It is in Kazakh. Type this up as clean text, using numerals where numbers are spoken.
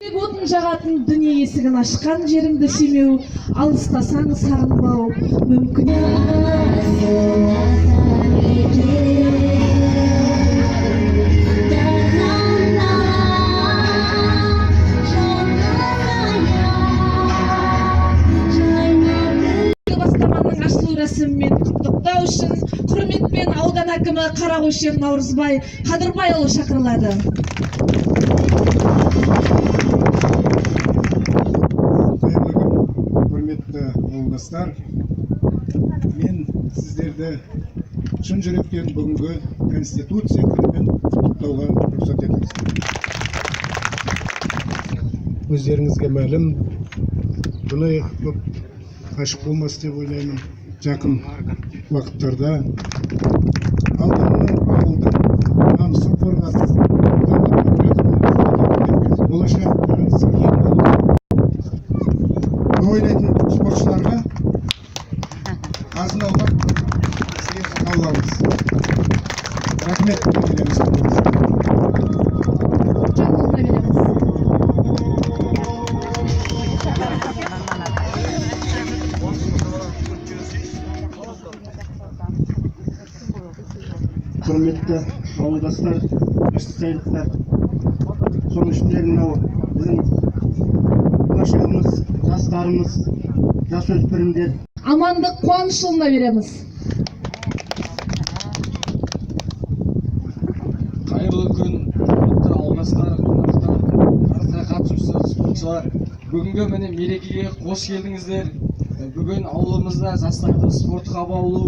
Отын жағатын дүние есігін ашқан жеріңді сүймеу, алыстасаң сағынбау мүмкін. Бастаманың ашылу рәсімімен құттықтау үшін құрметпен аудан әкімі Қарақойшем Наурызбай Қадырбайұлы шақырылады. Құрметті ауылдастар, мен сіздерді шын жүректен бүгінгі Конституция күнімен құттықтауға рұқсат етіңіз. Өздеріңізге мәлім, бұны көп ашық болмас деп ойлаймын. Жақын уақыттарда ауылдың намысын қорғап, болашағыңыз ең ойлайтын спортшыларға азын аулақ сыйақы аламыз. Рахмет. Құрметті ауылдастар, жастайылықтар, соның ішінде мынау біздің болашағымыз, жастарымыз, жасөспірімдер. Амандық қуанышұлына береміз. Қайырлы күн, құрметті ауылдастар, қонақтар, қатысушы спортшылар. Бүгінгі міне мерекеге қош келдіңіздер. Бүгін ауылымызда жастарды спортқа баулу